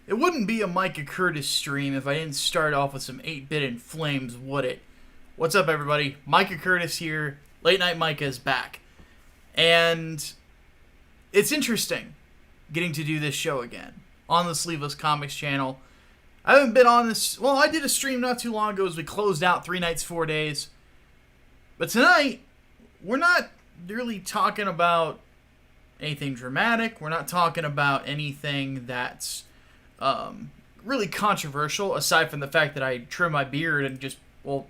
It wouldn't be a Micah Curtis stream if I didn't start off with some 8-bit in flames, would it? What's up, everybody? Micah Curtis here. Late Night Micah is back. And it's interesting getting to do this show again on the Sleeveless Comics channel. I haven't been on this... Well, I did a stream not too long ago as we closed out 3 nights, 4 days. But tonight, we're not really talking about anything dramatic. We're not talking about anything that's really controversial, aside from the fact that I trimmed my beard and just, well,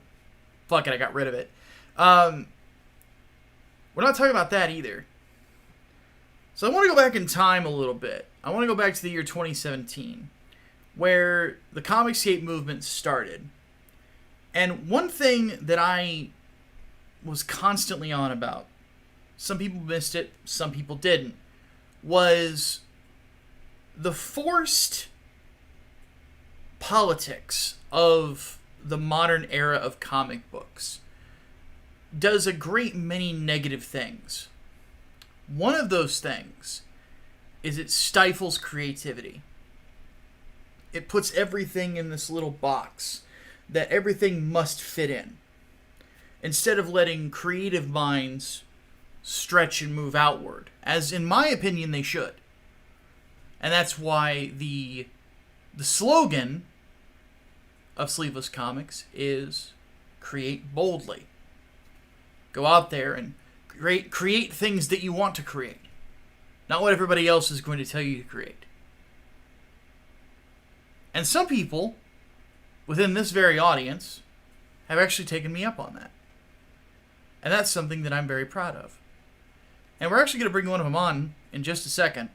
fuck it, I got rid of it. We're not talking about that either. So I want to go back in time a little bit. I want to go back to the year 2017, where the Comicscape movement started. And one thing that I was constantly on about, some people missed it, some people didn't, was the forced politics of the modern era of comic books does a great many negative things. One of those things is it stifles creativity. It puts everything in this little box that everything must fit in, instead of letting creative minds stretch and move outward, as in my opinion they should. And that's why the slogan of Sleeveless Comics is create boldly. Go out there and create things that you want to create, not what everybody else is going to tell you to create. And some people within this very audience have actually taken me up on that. And that's something that I'm very proud of. And we're actually going to bring one of them on in just a second.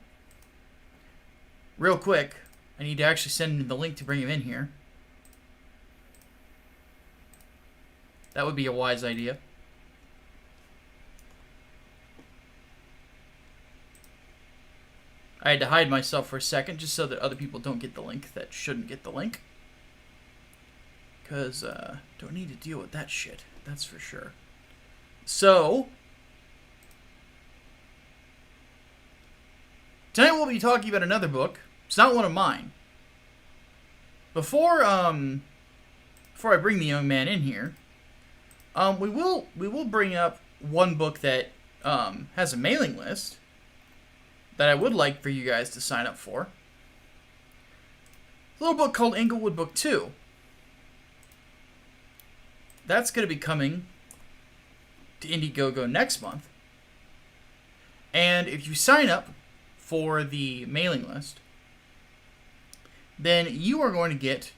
Real quick, I need to actually send him the link to bring him in here. That would be a wise idea. I had to hide myself for a second just so that other people don't get the link that shouldn't get the link. Because, don't need to deal with that shit. That's for sure. So, tonight we'll be talking about another book. It's not one of mine. Before I bring the young man in here, we will bring up one book that has a mailing list that I would like for you guys to sign up for. A little book called Englewood Book 2. That's going to be coming to Indiegogo next month. And if you sign up for the mailing list, then you are going to get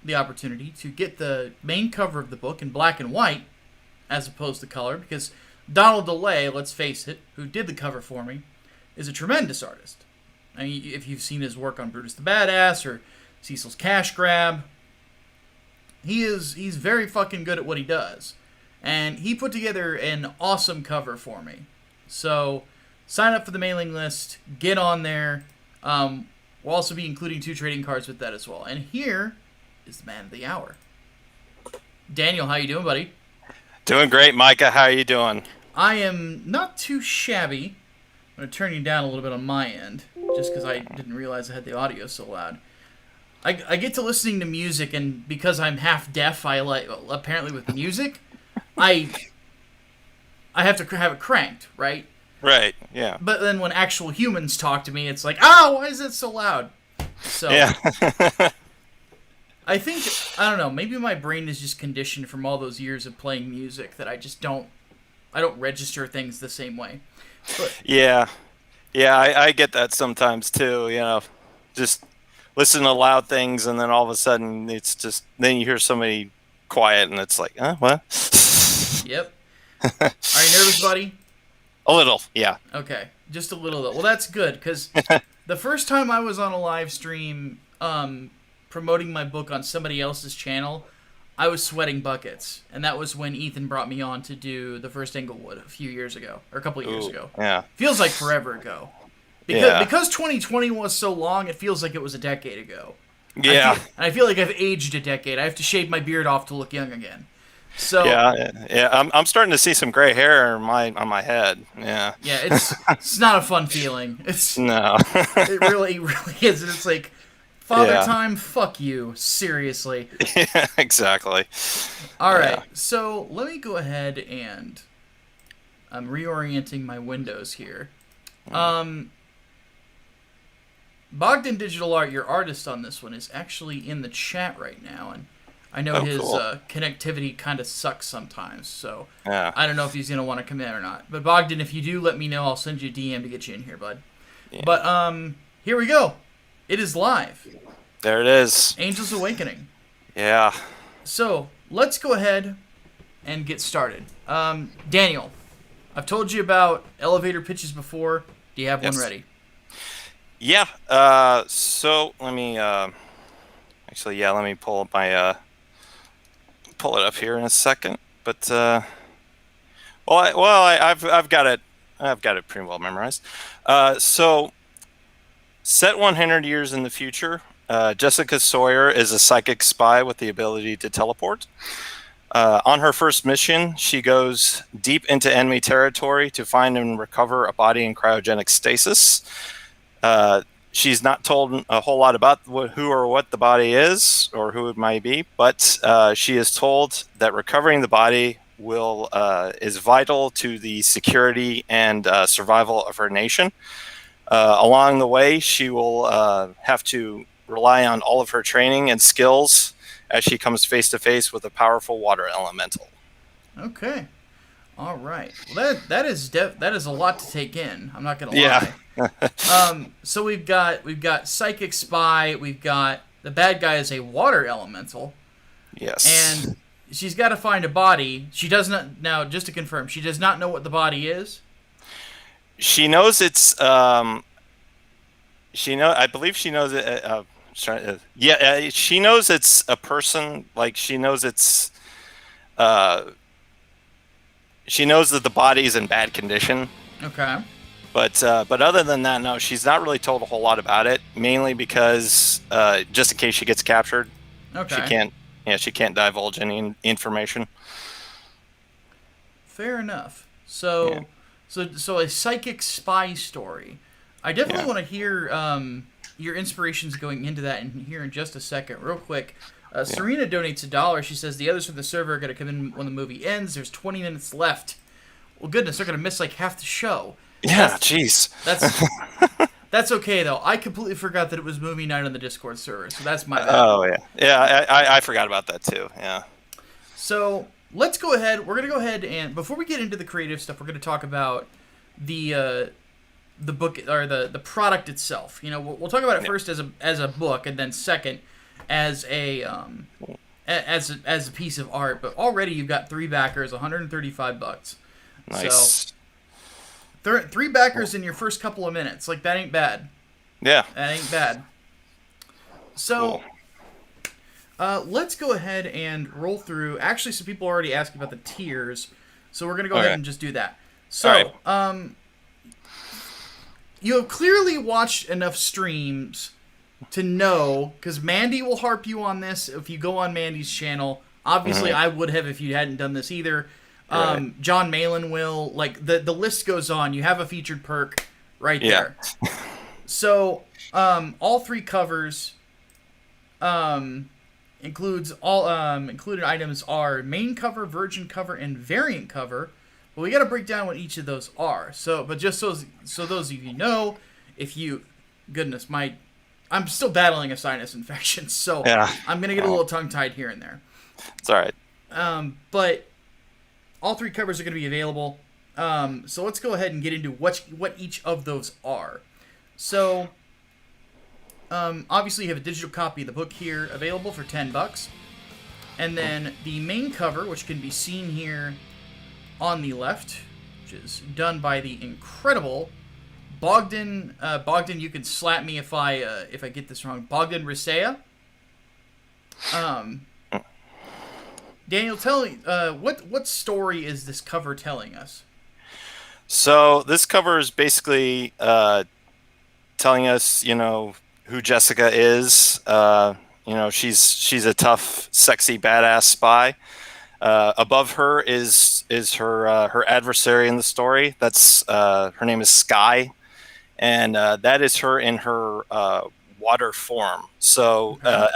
the opportunity to get the main cover of the book in black and white as opposed to color, because Donald DeLay, let's face it, who did the cover for me, is a tremendous artist. I mean, if you've seen his work on Brutus the Badass or Cecil's Cash Grab, he's very fucking good at what he does. And he put together an awesome cover for me. So, sign up for the mailing list, get on there. We'll also be including 2 trading cards with that as well. And here is the man of the hour. Daniel, how you doing, buddy? Doing great, Micah. How are you doing? I am not too shabby. I'm going to turn you down a little bit on my end, just because I didn't realize I had the audio so loud. I get to listening to music, and because I'm half deaf, apparently with music, I have to have it cranked, right? Right, yeah. But then when actual humans talk to me, it's like, oh, why is it so loud? So, yeah. I think, I don't know, maybe my brain is just conditioned from all those years of playing music that I just don't register things the same way. But, yeah. Yeah, I get that sometimes too, just listen to loud things, and then all of a sudden it's just, then you hear somebody quiet, and it's like, what? Yep. Are you nervous, buddy? A little, yeah. Okay, just a little though. Well, that's good, because the first time I was on a live stream promoting my book on somebody else's channel, I was sweating buckets. And that was when Ethan brought me on to do the first Englewood a few years ago, or a couple of years ago. Yeah. Feels like forever ago. Because 2020 was so long, it feels like it was a decade ago. Yeah. I feel like I've aged a decade. I have to shave my beard off to look young again. So yeah. I'm starting to see some gray hair on my head. Yeah. Yeah, it's not a fun feeling. No. It really is. It's like Father Yeah. Time, fuck you. Seriously. Yeah, exactly. All Yeah. right, so let me go ahead and I'm reorienting my windows here. Um, Bogdan Digital Art, your artist on this one, is actually in the chat right now, and I know Oh, his cool. connectivity kind of sucks sometimes, so Yeah. I don't know if he's gonna want to come in or not. But Bogdan, if you do, let me know. I'll send you a DM to get you in here, bud. Yeah. But here we go. It is live. There it is. Angels Awakening. Yeah. So let's go ahead and get started. Daniel, I've told you about elevator pitches before. Do you have Yes. one ready? Yeah. So let me actually, yeah, let me pull up my pull it up here in a second. But I've got it. I've got it pretty well memorized. So set 100 years in the future. Jessica Sawyer is a psychic spy with the ability to teleport. On her first mission, she goes deep into enemy territory to find and recover a body in cryogenic stasis. She's not told a whole lot about who or what the body is or who it might be, but she is told that recovering the body is vital to the security and survival of her nation. Along the way, she will have to rely on all of her training and skills as she comes face to face with a powerful water elemental. Okay. All right. Well, that is a lot to take in. I'm not gonna lie. Yeah. So we've got psychic spy. We've got the bad guy is a water elemental, Yes. and she's got to find a body. She does not now. Just to confirm, she does not know what the body is. She knows it's. I believe she knows it. She knows it's a person. Like she knows it's. She knows that the body is in bad condition. Okay. But other than that, no, she's not really told a whole lot about it. Mainly because just in case she gets captured, Okay. she can't. Yeah, she can't divulge any information. Fair enough. So, so a psychic spy story. I definitely want to hear your inspirations going into that in here in just a second. Real quick, Serena donates $1. She says the others from the server are going to come in when the movie ends. There's 20 minutes left. Well, goodness, they're going to miss like half the show. Yeah, jeez. That's okay though. I completely forgot that it was movie night on the Discord server, so that's my bad. Oh yeah, yeah. I forgot about that too. Yeah. So let's go ahead. We're gonna go ahead and before we get into the creative stuff, we're gonna talk about the book or the product itself. You know, we'll talk about it first as a book, and then second as a piece of art. But already you've got 3 backers, $135. Nice. So 3 backers in your first couple of minutes. Like that ain't bad. Yeah. That ain't bad. So. Cool. Let's go ahead and roll through. Actually, some people already asked about the tiers, so we're gonna go ahead and just do that. So, you have clearly watched enough streams to know, because Mandy will harp you on this if you go on Mandy's channel. Obviously, I would have if you hadn't done this either. John Malin will. Like, the list goes on. You have a featured perk right there. So, all 3 covers includes included items are main cover, virgin cover, and variant cover. But we got to break down what each of those are. So, but just so those of you know, if you, goodness, I'm still battling a sinus infection, so I'm gonna get a little tongue tied here and there. It's all right. But all 3 covers are gonna be available. So let's go ahead and get into what each of those are. So. Obviously, you have a digital copy of the book here available for $10, and then the main cover, which can be seen here on the left, which is done by the incredible Bogdan. Bogdan, you can slap me if I get this wrong. Bogdan Risea. Daniel, tell me what story is this cover telling us? So this cover is basically telling us, who Jessica is. She's a tough, sexy, badass spy. Above her is her adversary in the story. That's her name is Sky, and that is her in her water form. So Okay.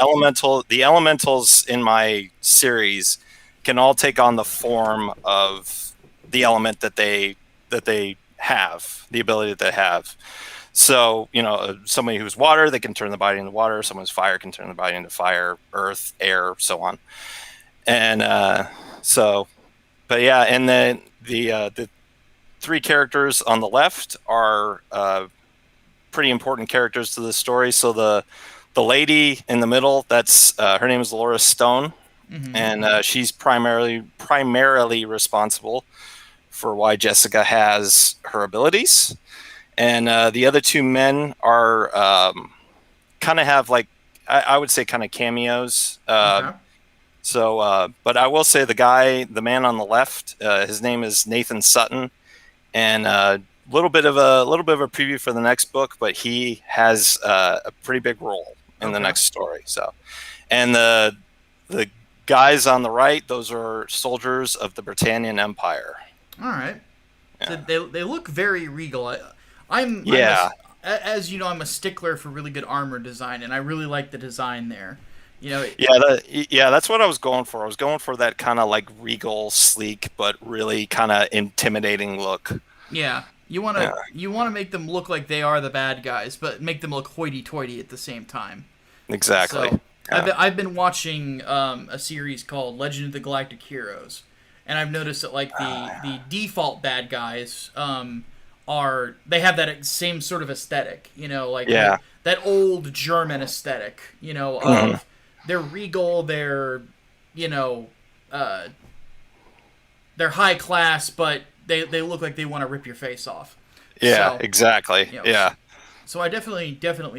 the elementals in my series can all take on the form of the element that they have, the ability that they have. So, somebody who's water, they can turn the body into water. Someone who's fire can turn the body into fire, earth, air, so on. And but yeah, and then the three characters on the left are pretty important characters to the story. So the lady in the middle, that's her name is Laura Stone, and she's primarily responsible for why Jessica has her abilities. And the other two men are kind of have like I would say kind of cameos. Okay. But I will say the man on the left, his name is Nathan Sutton, and a little bit of a preview for the next book, but he has a pretty big role in the next story. So, and the guys on the right, those are soldiers of the Britannian Empire. All right. Yeah. They look very regal. As you know, I'm a stickler for really good armor design, and I really like the design there. That's what I was going for. I was going for that kind of like regal, sleek, but really kind of intimidating look. Yeah, you want to make them look like they are the bad guys, but make them look hoity-toity at the same time. Exactly. So, I've been watching a series called Legend of the Galactic Heroes, and I've noticed that like the default bad guys they have that same sort of aesthetic, that old German aesthetic, of they're regal, they're they're high class, but they look like they want to rip your face off. Yeah, exactly. Yeah. So I definitely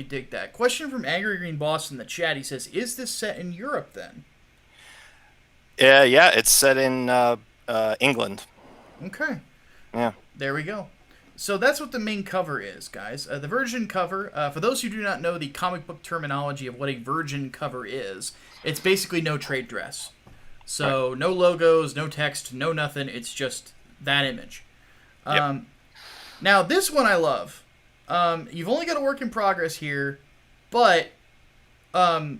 dig that. Question from Angry Green Boss in the chat. He says, "Is this set in Europe then?" Yeah, it's set in England. Okay. Yeah. There we go. So that's what the main cover is, guys. The Virgin cover, for those who do not know the comic book terminology of what a Virgin cover is, it's basically no trade dress. So no logos, no text, no nothing. It's just that image. Yep. Now, this one I love. You've only got a work in progress here, but a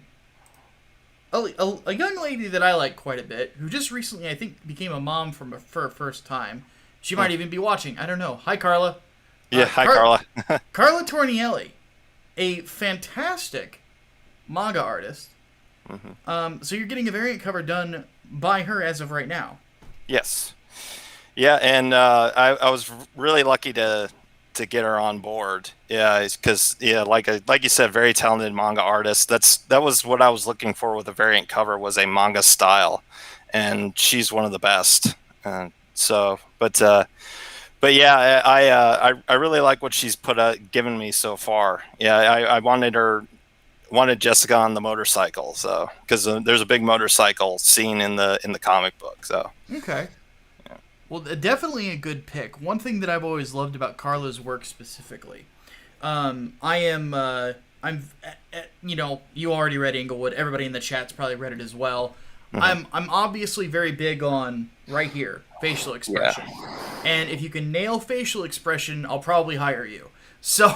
young lady that I like quite a bit, who just recently, I think, became a mom for her first time. She might even be watching. I don't know. Hi, Carla. Yeah, hi, Carla. Carla Tornielli, a fantastic manga artist. So you're getting a variant cover done by her as of right now. Yes. Yeah, and I was really lucky to get her on board. Yeah, because like you said, very talented manga artist. That was what I was looking for with a variant cover, was a manga style, and she's one of the best. But yeah, I really like what she's given me so far. Yeah, I wanted Jessica on the motorcycle, so because there's a big motorcycle scene in the comic book. So okay. Well, definitely a good pick. One thing that I've always loved about Carla's work specifically, I'm you already read Englewood. Everybody in the chat's probably read it as well. I'm obviously very big on right here facial expression, and if you can nail facial expression, I'll probably hire you. So,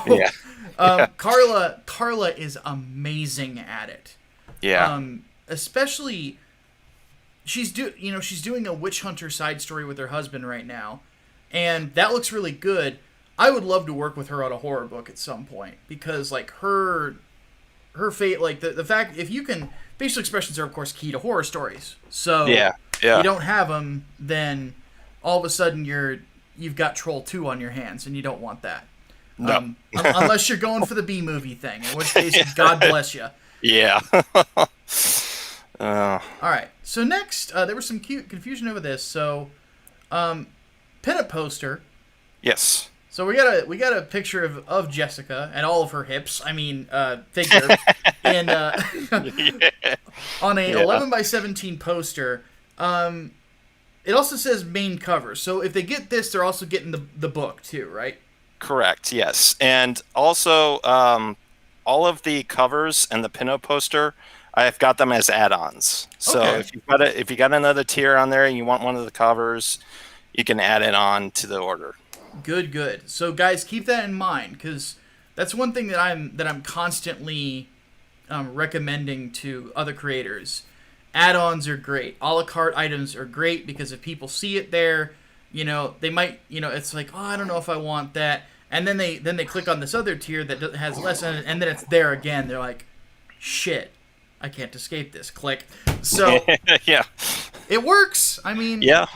Carla is amazing at it. Yeah. Especially. She's doing a witch hunter side story with her husband right now, and that looks really good. I would love to work with her on a horror book at some point, because like her fate, like the fact, if you can, facial expressions are of course key to horror stories. So yeah. you don't have them, then all of a sudden you've got Troll 2 on your hands, and you don't want that. No. Unless you're going for the B movie thing, in which case God bless you. Yeah. All right. So next, there was some cute confusion over this. So, pinup poster. Yes. So we got a picture of Jessica and all of her hips. I mean, figure, and on a 11x17 poster. It also says main cover. So if they get this, they're also getting the book too, right? Correct. Yes, and also all of the covers and the pinup poster, I've got them as add-ons. So if you got another tier on there and you want one of the covers, you can add it on to the order. Good. So guys, keep that in mind, because That's one thing that I'm constantly recommending to other creators. Add-ons are great. A la carte items are great because if people see it there, they might, it's like, oh, I don't know if I want that, and then they click on this other tier that has less in it, and then it's there again. They're like, shit, I can't escape this. Click. So yeah, it works. I mean, yeah.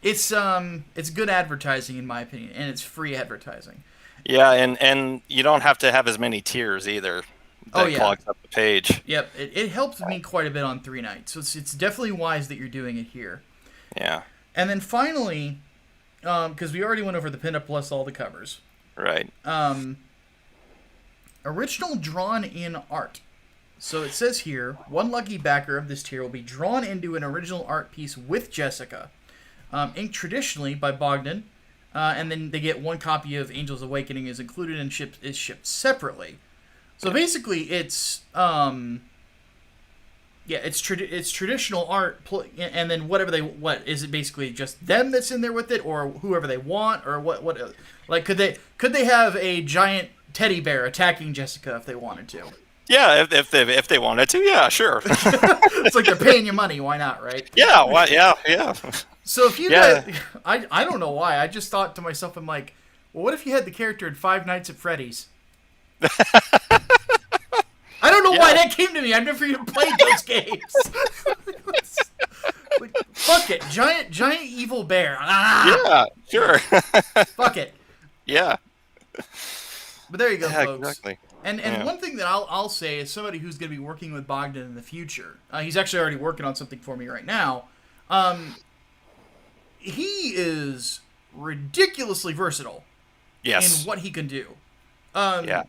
It's good advertising in my opinion, and it's free advertising. Yeah, and you don't have to have as many tiers either. That clogs up the page. Yep, it helps me quite a bit on 3 Nite, so it's definitely wise that you're doing it here. Yeah. And then finally, because we already went over the pinup plus all the covers. Right. Original drawn in art. So it says here, one lucky backer of this tier will be drawn into an original art piece with Jessica, inked traditionally by Bogdan, and then they get one copy of Angel's Awakening is included and is shipped separately. So basically, it's it's traditional art, and then what is it basically just them that's in there with it, or whoever they want, or what like could they have a giant teddy bear attacking Jessica if they wanted to? Yeah, if they wanted to, yeah, sure. It's like they're paying you money, why not, right? Yeah, yeah. So if you guys, I don't know why, I just thought to myself, I'm like, well, what if you had the character in Five Nights at Freddy's? I don't know why that came to me. I've never even played those games. Like, fuck it, giant evil bear. Yeah, sure. Fuck it. Yeah. But there you go, folks. Exactly. And one thing that I'll say is somebody who's going to be working with Bogdan in the future. He's actually already working on something for me right now. He is ridiculously versatile. Yes. In what he can do. And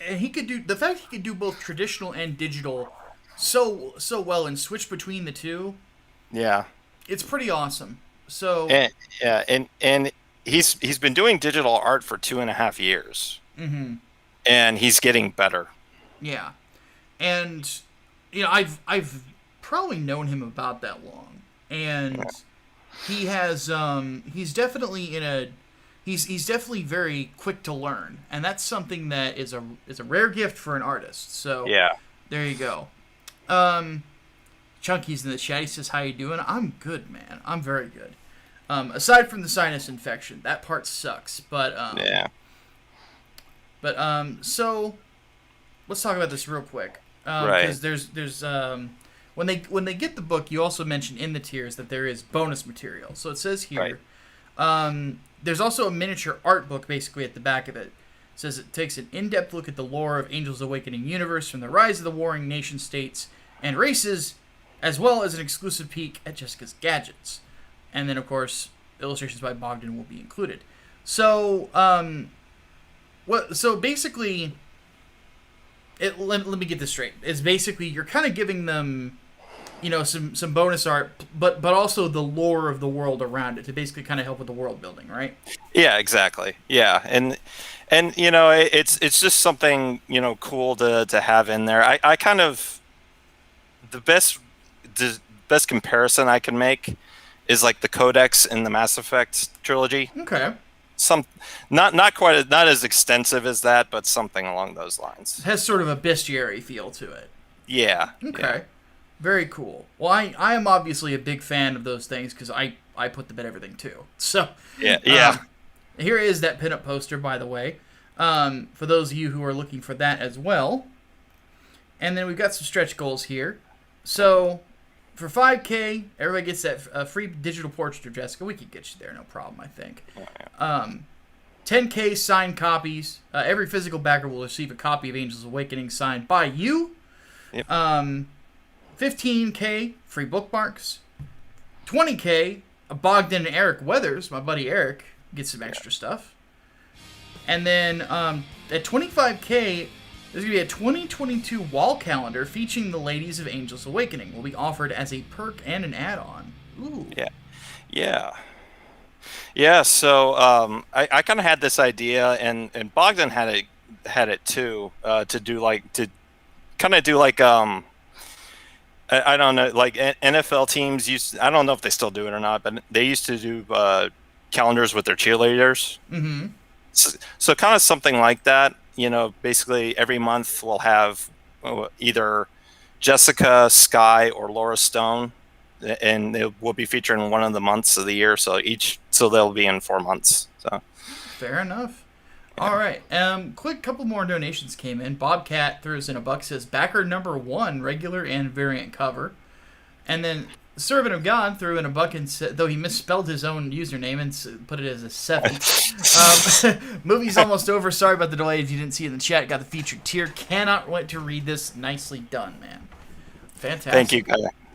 he could do the fact he could do both traditional and digital so well and switch between the two. Yeah. It's pretty awesome. So and he's been doing digital art for 2.5 years. Mm-hmm. And he's getting better. Yeah. And I've probably known him about that long. And he has he's definitely he's definitely very quick to learn, and that's something that is a rare gift for an artist. So there you go. Chunky's in the chat. He says, "How you doing?" I'm good, man. I'm very good. Aside from the sinus infection, that part sucks. But so let's talk about this real quick. Because there's when they get the book, you also mention in the tiers that there is bonus material. So it says here. There's also a miniature art book basically at the back of it. It says it takes an in-depth look at the lore of Angel's Awakening universe from the rise of the warring nation states and races, as well as an exclusive peek at Jessica's gadgets. And then, of course, illustrations by Bogdan will be included. So, So basically, let me get this straight. It's basically you're kind of giving them, some bonus art, but also the lore of the world around it to basically kind of help with the world building, right? Yeah, exactly. Yeah, and it's just something cool to have in there. I kind of the best comparison I can make is like the Codex in the Mass Effect trilogy. Okay. Not as extensive as that, but something along those lines. It has sort of a bestiary feel to it. Yeah. Okay. Yeah. Very cool. Well, I am obviously a big fan of those things because I put them in everything too. So yeah. Here is that pinup poster, by the way, for those of you who are looking for that as well. And then we've got some stretch goals here. So for 5K, everybody gets that free digital portrait of Jessica. We could get you there, no problem, I think. 10K signed copies. Every physical backer will receive a copy of Angel's Awakening signed by you. Yep. 15K free bookmarks. 20K, Bogdan and Eric Weathers, my buddy Eric, gets some extra stuff. And then at 25K, there's going to be a 2022 wall calendar featuring the ladies of Angel's Awakening. Will be offered as a perk and an add-on. Ooh. Yeah. So I kind of had this idea, and Bogdan had it too, to kind of do like I don't know, like NFL teams used. I don't know if they still do it or not, but they used to do calendars with their cheerleaders. Mm-hmm. So kind of something like that. Basically every month we'll have either Jessica, Sky, or Laura Stone, and it will be featured in one of the months of the year. So they'll be in 4 months. So Fair enough. yeah. All right. Quick couple more donations came in. Bobcat throws in a buck, says backer number 1, regular and variant cover. And then Servant of God threw in a buck and said, though he misspelled his own username and put it as a 7. Movie's almost over. Sorry about the delay. If you didn't see it in the chat, got the featured tier. Cannot wait to read this. Nicely done, man. Fantastic.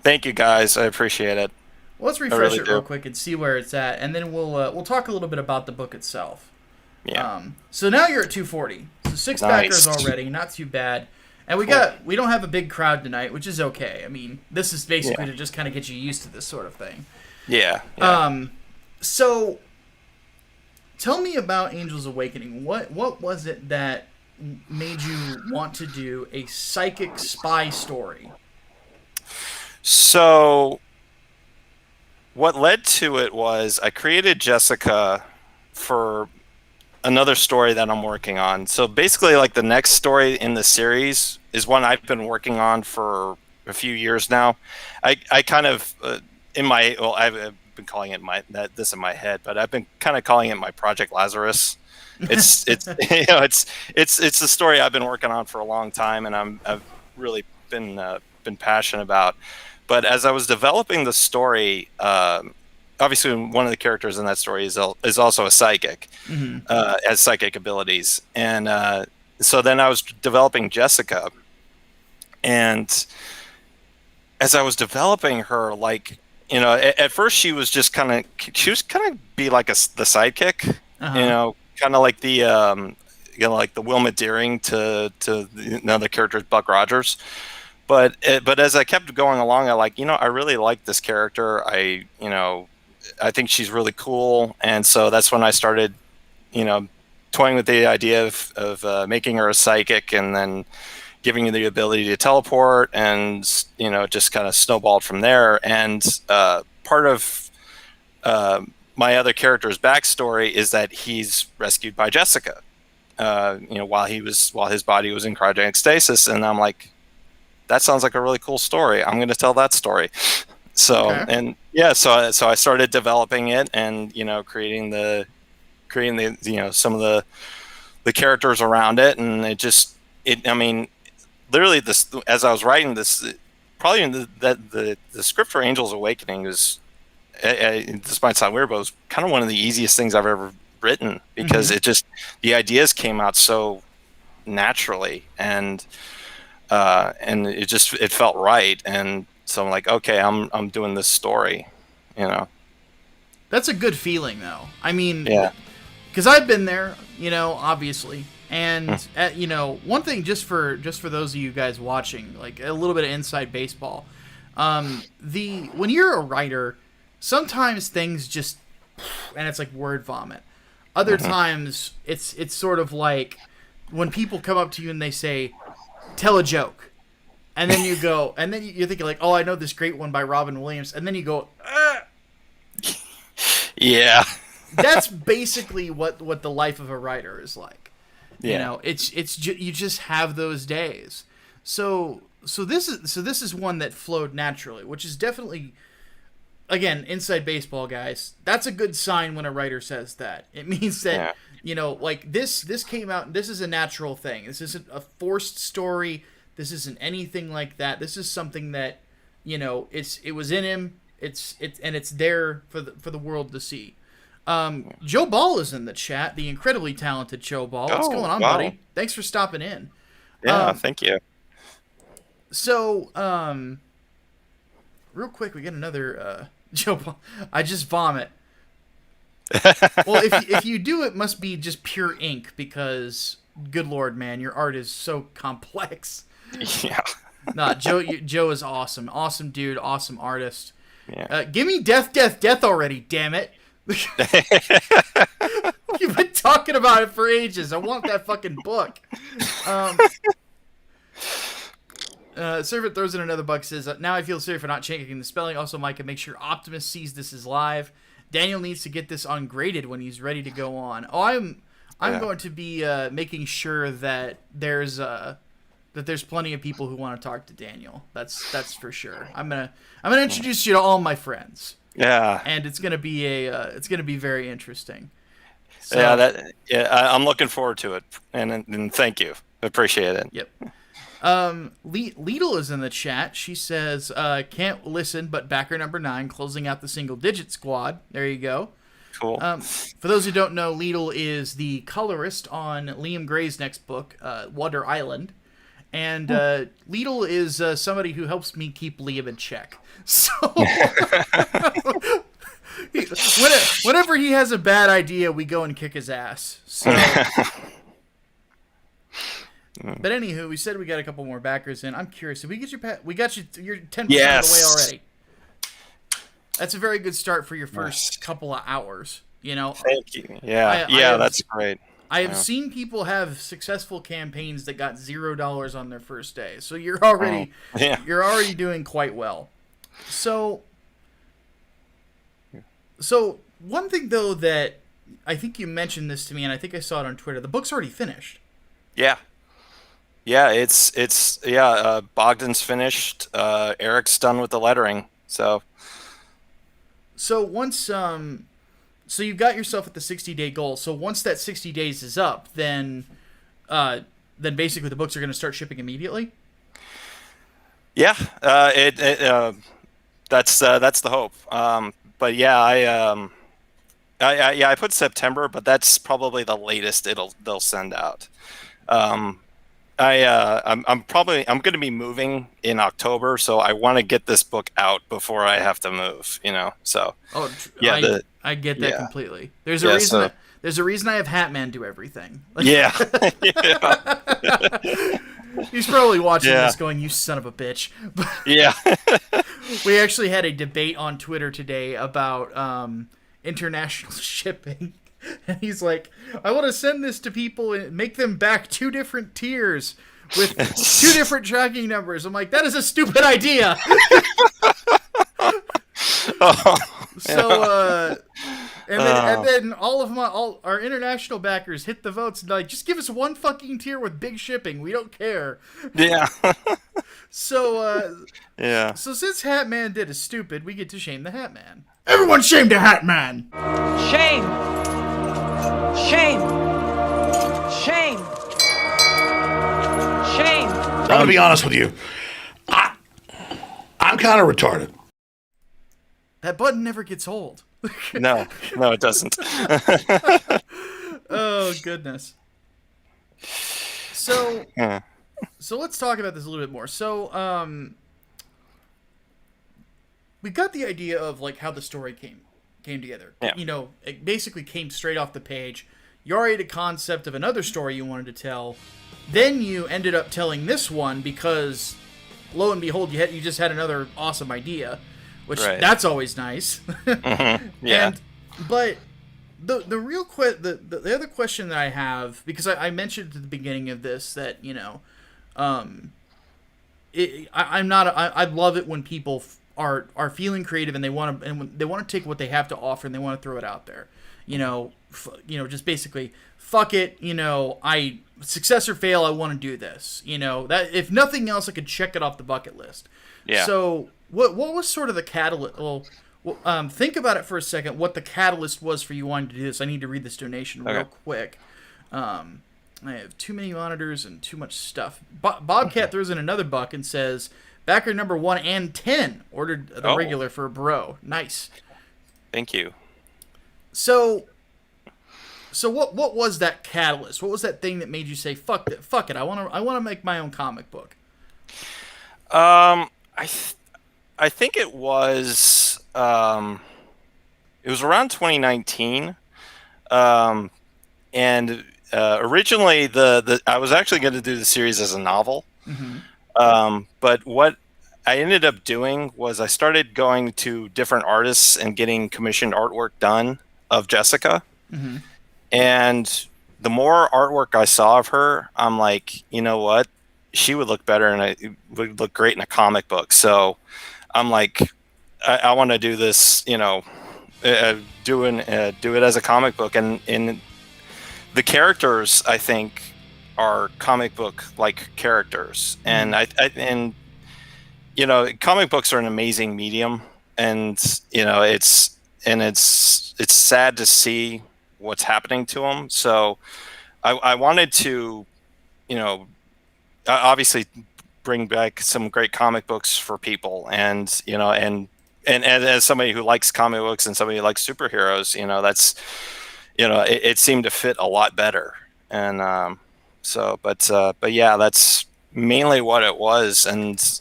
Thank you guys. I appreciate it. Well, let's refresh it real quick and see where it's at, and then we'll talk a little bit about the book itself. Yeah. So now you're at 240. So 6 backers already, not too bad. And we don't have a big crowd tonight, which is okay. I mean, this is basically to just kind of get you used to this sort of thing. Yeah. So tell me about Angel's Awakening. What was it that made you want to do a psychic spy story? So what led to it was I created Jessica for another story that I'm working on. So basically, like, the next story in the series is one I've been working on for a few years now. I kind of I've been calling it this in my head, but I've been kind of calling it my Project Lazarus. It's it's a story I've been working on for a long time, and I've really been passionate about. But as I was developing the story, obviously one of the characters in that story is also a psychic, has psychic abilities. And so then I was developing Jessica. And as I was developing her, like, at first she was kind of be like the sidekick, kind of like the, like the Wilma Deering to another character, Buck Rogers. But as I kept going along, I really like this character. I think she's really cool, and so that's when I started, toying with the idea of making her a psychic, and then giving her the ability to teleport, and just kind of snowballed from there. And part of my other character's backstory is that he's rescued by Jessica, while his body was in cryogenic stasis, and I'm like, that sounds like a really cool story. I'm going to tell that story. So, okay. So I started developing it, and creating the some of the characters around it, and I mean, literally, this, as I was writing this, probably the script for Angel's Awakening is, this might sound weird, but it was kind of one of the easiest things I've ever written, because the ideas came out so naturally, and it felt right. And so I'm like, okay, I'm doing this story, That's a good feeling, though. I mean, yeah, because I've been there, obviously. And one thing, just for those of you guys watching, like a little bit of inside baseball, when you're a writer, sometimes things just, and it's like word vomit. Other times it's sort of like when people come up to you and they say, tell a joke. And then you go, and then you're thinking like, oh, I know this great one by Robin Williams. And then you go, yeah. That's basically what the life of a writer is like. Yeah. You just have those days. So this is one that flowed naturally, which is definitely, again, inside baseball, guys. That's a good sign when a writer says that. It means that, like this came out, this is a natural thing. This isn't a forced story. This isn't anything like that. This is something that, it was in him. It's there for the world to see. Joe Ball is in the chat, the incredibly talented Joe Ball. What's going on, buddy? Thanks for stopping in. Yeah, thank you. So, real quick, we get another Joe Ball. I just vomit. Well, if you do, it must be just pure ink, because, good Lord, man, your art is so complex. Yeah. Nah, Joe is awesome. Awesome dude, awesome artist. Yeah. Give me death already, damn it. You've been talking about it for ages. I want that fucking book. Servant throws in another buck, says, now I feel sorry for not checking the spelling. Also, Micah, make sure Optimus sees this is live. Daniel needs to get this ungraded when he's ready to go on. Oh, I'm going to be making sure that there's plenty of people who want to talk to Daniel. That's for sure. I'm gonna introduce you to all my friends. Yeah. And it's gonna be very interesting. So, I'm looking forward to it, and thank you, appreciate it. Yep. Lida is in the chat. She says, "Can't listen, but backer number 9, closing out the single digit squad." There you go. Cool. For those who don't know, Lida is the colorist on Liam Gray's next book, Wonder Island. And Lida is somebody who helps me keep Liam in check. So whenever he has a bad idea, we go and kick his ass. So, but anywho, we said we got a couple more backers in. I'm curious. Did we get we got you. You're 10% of the way already. That's a very good start for your first couple of hours. You know. Thank you. Yeah. That's great. I have seen people have successful campaigns that got $0 on their first day. So you're already doing quite well. So one thing though that I think you mentioned this to me, and I think I saw it on Twitter. The book's already finished. Yeah. It's Bogdan's finished. Eric's done with the lettering. So once So you've got yourself at the 60-day goal. So once that 60 days is up, then basically the books are going to start shipping immediately. Yeah, that's the hope. But yeah, I put September, but that's probably the latest they'll send out. I'm going to be moving in October, so I want to get this book out before I have to move. So. I get that completely. There's a reason. There's a reason I have Hatman do everything. Yeah. He's probably watching this, going, "You son of a bitch." Yeah. We actually had a debate on Twitter today about international shipping. And he's like, "I want to send this to people and make them back 2 different tiers with 2 different tracking numbers." I'm like, that is a stupid idea. And then all our international backers hit the votes and like, just give us 1 fucking tier with big shipping. We don't care. Yeah. So since Hatman did a stupid, we get to shame the Hatman. Everyone shame the Hatman. Shame. Shame. Shame. Shame. I'm going to be honest with you. I'm kind of retarded. That button never gets old. No, it doesn't. Oh, goodness. So let's talk about this a little bit more. So, we got the idea of like how the story came together. Yeah. It basically came straight off the page. You already had a concept of another story you wanted to tell. Then you ended up telling this one because, lo and behold, you just had another awesome idea, which that's always nice. Mm-hmm. Yeah. But the real the other question that I have, because I mentioned at the beginning of this that I love it when people are feeling creative and they want to take what they have to offer and they want to throw it out there. Just basically, fuck it. I success or fail. I want to do this. That if nothing else, I could check it off the bucket list. Yeah. So what was sort of the catalyst? Well, think about it for a second. What the catalyst was for you wanting to do this? I need to read this donation real quick. I have too many monitors and too much stuff. Bobcat throws in another buck and says, "Backer number 1 and 10 ordered the regular for a bro." Nice. Thank you. So what was that catalyst? What was that thing that made you say, "Fuck it, I want to make my own comic book"? I think it was around 2019, and originally I was actually going to do the series as a novel, but what I ended up doing was I started going to different artists and getting commissioned artwork done of Jessica. Mm-hmm. And the more artwork I saw of her, I'm like, you know what? She would look better and it would look great in a comic book. So I'm like, I want to do this, do it as a comic book. And the characters, I think, are comic book like characters, and and comic books are an amazing medium, and it's sad to see what's happening to them. So I wanted to, obviously bring back some great comic books for people, and and as somebody who likes comic books and somebody who likes superheroes, that's it seemed to fit a lot better. And but yeah, that's mainly what it was. And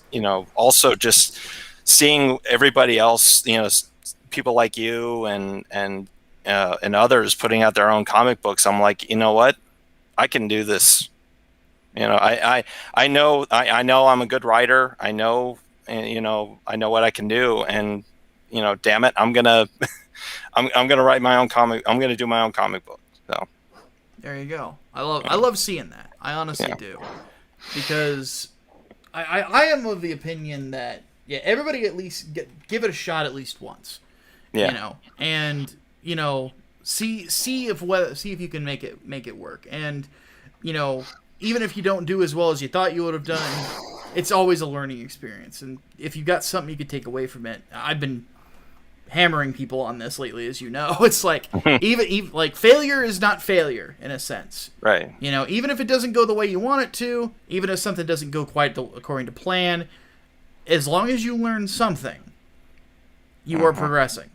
also just seeing everybody else, people like you and others putting out their own comic books, I'm like, you know what, I can do this. I know I'm a good writer. I know what I can do, and damn it, I'm gonna write my own comic. I'm gonna do my own comic book. So there you go. I love seeing that. I honestly do, because I am of the opinion that everybody at least give it a shot at least once. Yeah. And see if you can make it work. And even if you don't do as well as you thought you would have done, it's always a learning experience. And if you got something you could take away from it, I've been hammering people on this lately, as you know. It's like even like failure is not failure in a sense, right? Even if it doesn't go the way you want it to, even if something doesn't go quite according to plan, as long as you learn something, you are progressing.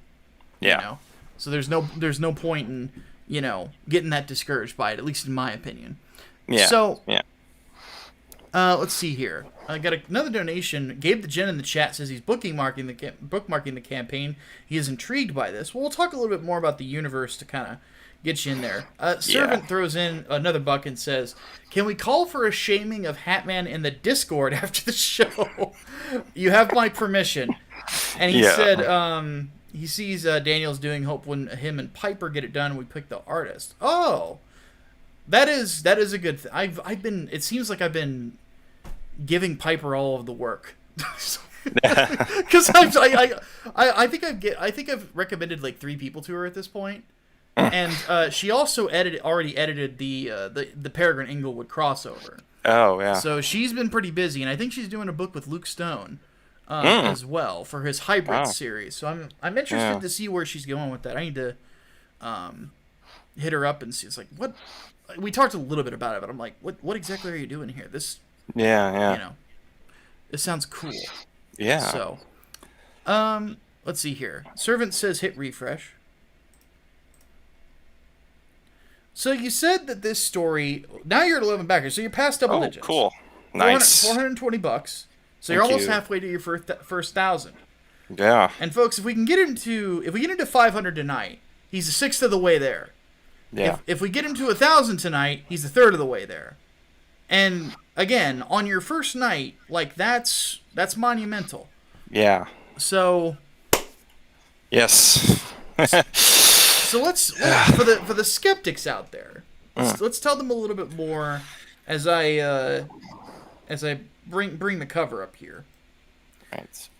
Yeah. So there's no point in getting that discouraged by it, at least in my opinion. Yeah. So yeah. Let's see here. I got another donation. Gabe the Gen in the chat says he's bookmarking the campaign. He is intrigued by this. Well, we'll talk a little bit more about the universe to kind of get you in there. Servant throws in another buck and says, "Can we call for a shaming of Hatman in the Discord after the show? You have my permission." And he said he sees Daniel's doing hope when him and Piper get it done, we pick the artist. Oh, that is a good thing. It seems like I've been giving Piper all of the work. Because I think I've recommended like 3 people to her at this point. And she also already edited the Peregrine Englewood crossover. Oh yeah. So she's been pretty busy, and I think she's doing a book with Luke Stone as well for his Hybrid series. So I'm interested to see where she's going with that. I need to hit her up and see. It's like, what we talked a little bit about it, but I'm like, what exactly are you doing here? This this sounds cool. Yeah. So let's see here. Servant says hit refresh. So you said that this story, now you're at 11 backers, so you're past double digits. Cool. Nice. $420. So you're almost halfway to your first 1,000. Yeah. And folks, if we get into 500 tonight, he's a sixth of the way there. Yeah. If we get him to 1,000 tonight, he's a third of the way there. And again, on your first night, like that's monumental. Yeah. So. Yes. So let's for the skeptics out there, let's tell them a little bit more as I bring the cover up here. Right.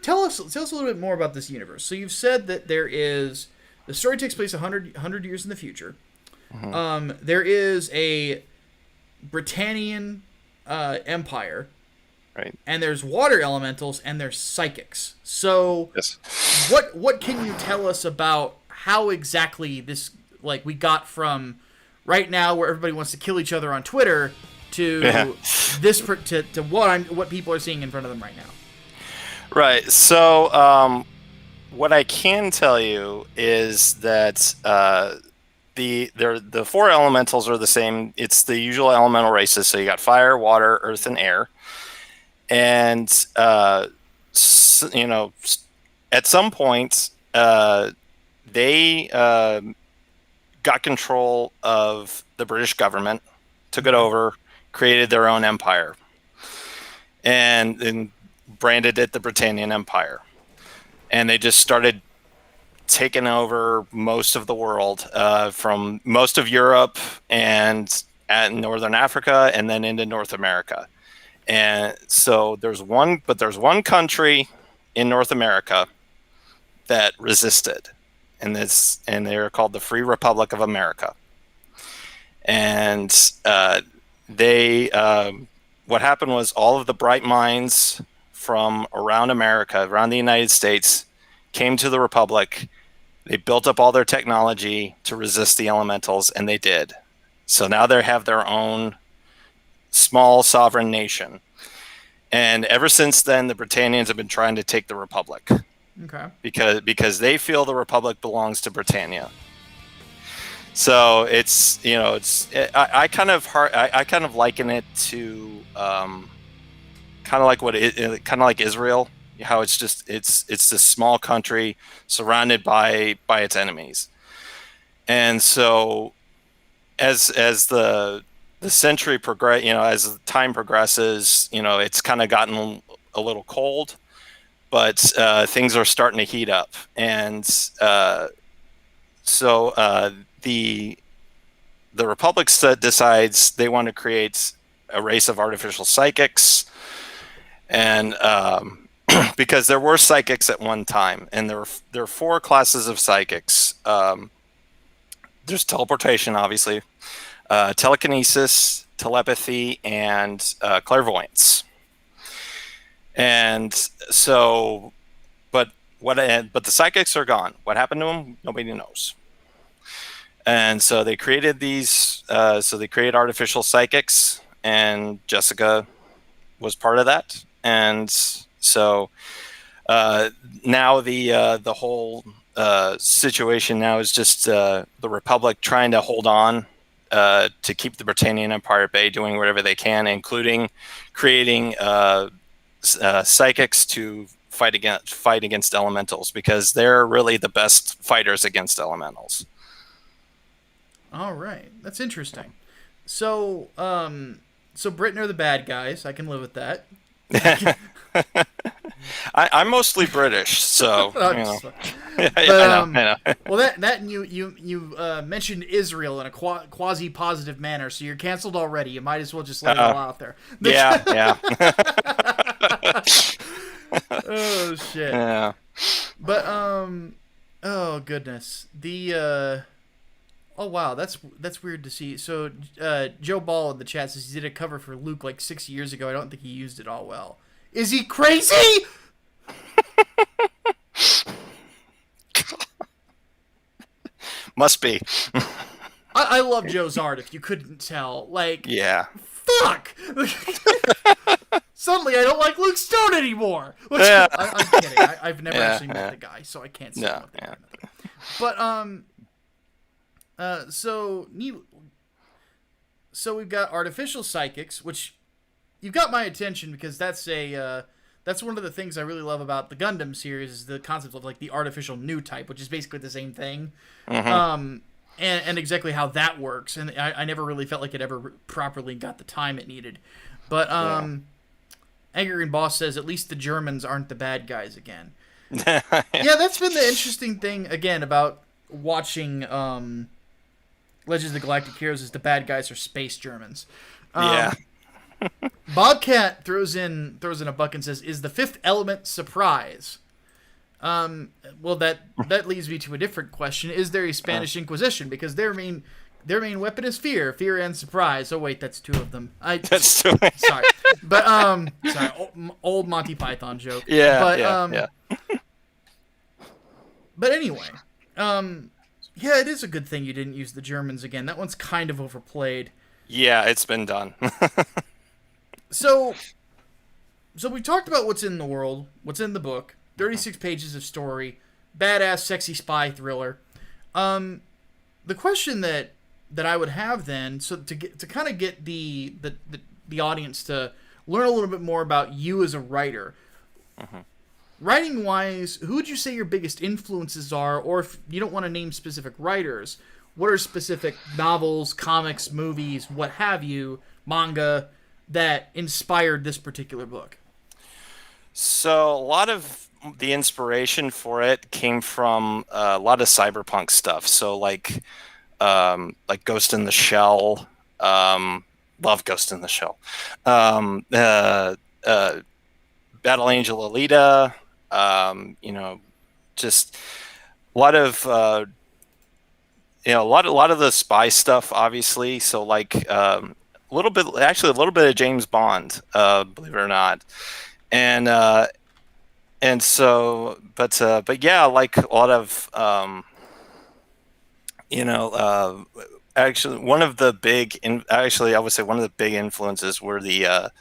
Tell us a little bit more about this universe. So you've said that the story takes place 100 years in the future. Mm-hmm. There is a Britannian empire. Right. And there's water elementals and there's psychics. So yes. What can you tell us about how exactly this, like, we got from right now where everybody wants to kill each other on Twitter to this to what people are seeing in front of them right now? Right. So what I can tell you is that the 4 elementals are the same. It's the usual elemental races. So you got fire, water, earth, and air. And at some point, they got control of the British government, took it over, created their own empire, and branded it the Britannian Empire. And they just started taking over most of the world, from most of Europe and Northern Africa, and then into North America. And so there's one country in North America that resisted, and they're called the Free Republic of America. And what happened was all of the bright minds from around America, around the United States, came to the Republic. They built up all their technology to resist the elementals, and they did. So now they have their own small sovereign nation. And ever since then, the Britannians have been trying to take the Republic. Okay. Because they feel the Republic belongs to Britannia. So I kind of liken it to kind of like Israel, how it's this small country surrounded by its enemies. And so as the century as time progresses, it's kind of gotten a little cold, but things are starting to heat up. And so the Republic decides they want to create a race of artificial psychics, and because there were psychics at one time, and there are 4 classes of psychics. There's teleportation, obviously, telekinesis, telepathy, and clairvoyance. And so, but the psychics are gone. What happened to them? Nobody knows. And so they created these. So they created artificial psychics, and Jessica was part of that. And so now the whole situation now is just the Republic trying to hold on to keep the Britannian Empire at bay, doing whatever they can, including creating psychics to fight against elementals, because they're really the best fighters against elementals. All right, that's interesting. So, so Britain are the bad guys. I can live with that. I'm mostly British, so I know. Well, that and you mentioned Israel in a quasi positive manner, so you're canceled already. You might as well just let it all out there. Yeah. Oh shit. Yeah. But oh goodness. Oh wow, that's weird to see. So Joe Ball in the chat says he did a cover for Luke like 6 years ago. I don't think he used it all well. Is he crazy? Must be. I love Joe's art, if you couldn't tell. Like, yeah. Fuck! Suddenly I don't like Luke Stone anymore! Yeah. I'm kidding. I've never actually met the guy, so I can't say nothing. But, so we've got artificial psychics, which you've got my attention because that's one of the things I really love about the Gundam series is the concept of like the artificial new type, which is basically the same thing. Mm-hmm. And exactly how that works. And I never really felt like it ever properly got the time it needed. But Angry Green Boss says at least the Germans aren't the bad guys again. Yeah, that's been the interesting thing again about watching Legends of the Galactic Heroes is the bad guys are space Germans. Yeah. Bobcat throws in a buck and says, "Is the fifth element surprise?" Well, that leads me to a different question: is there a Spanish Inquisition? Because their main weapon is fear and surprise. Oh wait, that's 2 of them. That's 2. Sorry, but sorry, old Monty Python joke. Yeah, but yeah. But anyway, yeah, it is a good thing you didn't use the Germans again. That one's kind of overplayed. Yeah, it's been done. So we talked about what's in the world, what's in the book. 36 pages of story, badass, sexy spy thriller. The question that I would have then, so to kind of get the audience to learn a little bit more about you as a writer. Mm-hmm. Writing wise, who would you say your biggest influences are, or if you don't want to name specific writers, what are specific novels, comics, movies, what have you, manga that inspired this particular book? So a lot of the inspiration for it came from a lot of cyberpunk stuff. So like Ghost in the Shell, love Ghost in the Shell, Battle Angel Alita, just lot of a lot of the spy stuff, obviously. So like a little bit of James Bond, believe it or not, and so, but yeah, like a lot of actually one of the I would say one of the big influences were the